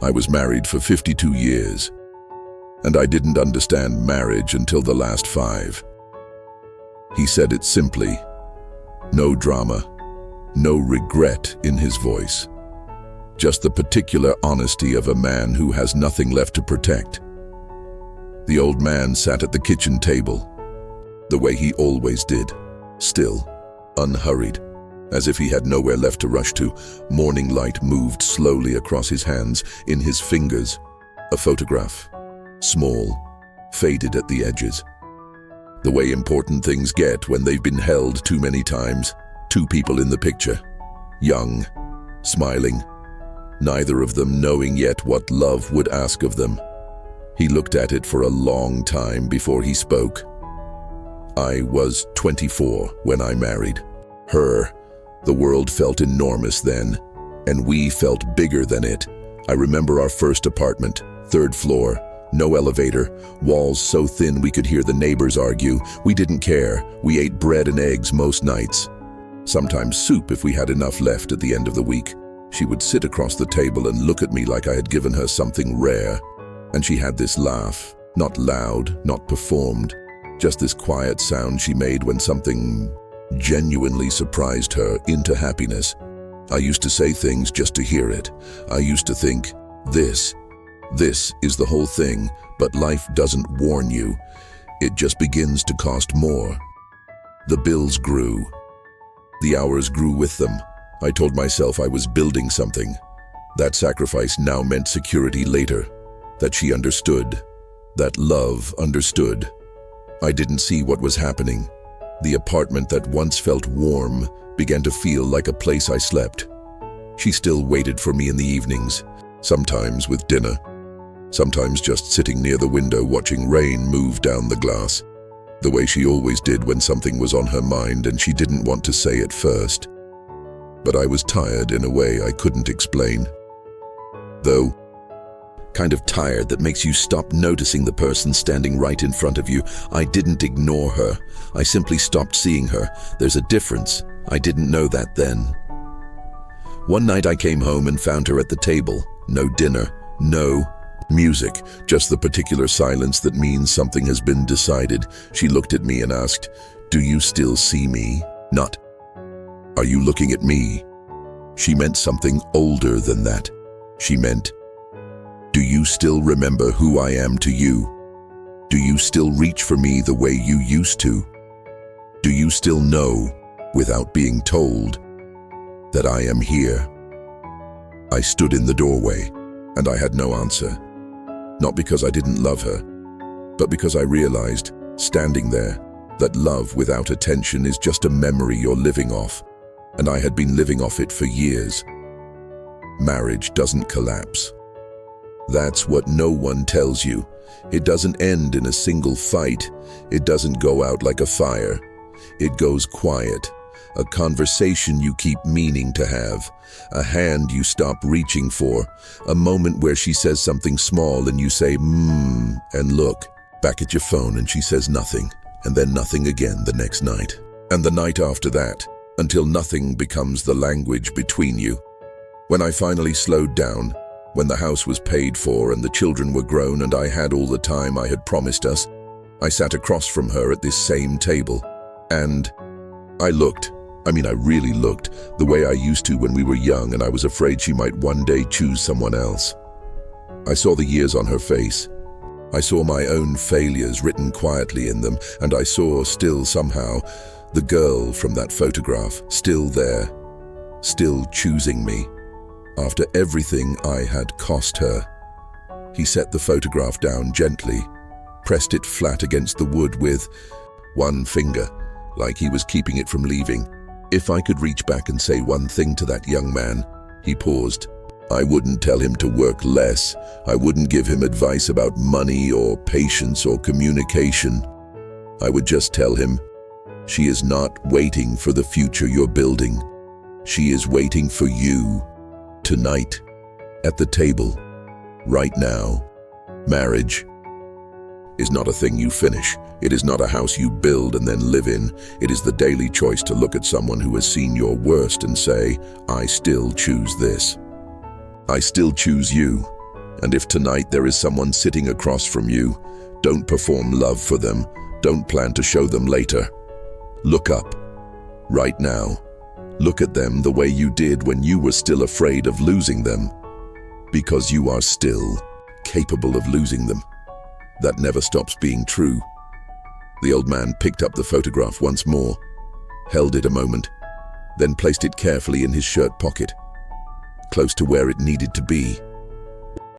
I was married for 52 years, and I didn't understand marriage until the last 5. He said it simply, no drama, no regret in his voice. Just the particular honesty of a man who has nothing left to protect. The old man sat at the kitchen table, the way he always did, still, unhurried, as if he had nowhere left to rush to. Morning light moved slowly across his hands, in his fingers, a photograph, small, faded at the edges. The way important things get when they've been held too many times. 2 people in the picture, young, smiling, neither of them knowing yet what love would ask of them. He looked at it for a long time before he spoke. I was 24 when I married her. The world felt enormous then, and we felt bigger than it. I remember our first apartment, 3rd floor, no elevator, walls so thin we could hear the neighbors argue. We didn't care. We ate bread and eggs most nights. Sometimes soup if we had enough left at the end of the week. She would sit across the table and look at me like I had given her something rare. And she had this laugh, not loud, not performed, just this quiet sound she made when something genuinely surprised her into happiness. I used to say things just to hear it. I used to think, this is the whole thing, but life doesn't warn you. It just begins to cost more. The bills grew. The hours grew with them. I told myself I was building something. That sacrifice now meant security later. That she understood. That love understood. I didn't see what was happening. The apartment that once felt warm began to feel like a place I slept. She still waited for me in the evenings, sometimes with dinner, sometimes just sitting near the window watching rain move down the glass, the way she always did when something was on her mind and she didn't want to say it first. But I was tired in a way I couldn't explain. Though, kind of tired that makes you stop noticing the person standing right in front of you. I didn't ignore her. I simply stopped seeing her. There's a difference. I didn't know that then. One night I came home and found her at the table. No dinner, no music, just the particular silence that means something has been decided. She looked at me and asked, "Do you still see me?" Not, "Are you looking at me?" She meant something older than that. She meant, "Do you still remember who I am to you? Do you still reach for me the way you used to? Do you still know, without being told, that I am here?" I stood in the doorway, and I had no answer. Not because I didn't love her, but because I realized, standing there, that love without attention is just a memory you're living off, and I had been living off it for years. Marriage doesn't collapse. That's what no one tells you. It doesn't end in a single fight. It doesn't go out like a fire. It goes quiet. A conversation you keep meaning to have. A hand you stop reaching for. A moment where she says something small and you say, and look back at your phone and she says nothing, and then nothing again the next night. And the night after that, until nothing becomes the language between you. When I finally slowed down, when the house was paid for and the children were grown and I had all the time I had promised us, I sat across from her at this same table. And I really looked, the way I used to when we were young, and I was afraid she might one day choose someone else. I saw the years on her face. I saw my own failures written quietly in them, and I saw still somehow the girl from that photograph, still there, still choosing me. After everything I had cost her. He set the photograph down gently, pressed it flat against the wood with one finger, like he was keeping it from leaving. If I could reach back and say one thing to that young man, he paused. I wouldn't tell him to work less. I wouldn't give him advice about money or patience or communication. I would just tell him, she is not waiting for the future you're building. She is waiting for you. Tonight, at the table, right now. Marriage is not a thing you finish. It is not a house you build and then live in. It is the daily choice to look at someone who has seen your worst and say, I still choose this. I still choose you. And if tonight there is someone sitting across from you, don't perform love for them. Don't plan to show them later. Look up, right now. Look at them the way you did when you were still afraid of losing them. Because you are still capable of losing them. That never stops being true. The old man picked up the photograph once more, held it a moment, then placed it carefully in his shirt pocket, close to where it needed to be.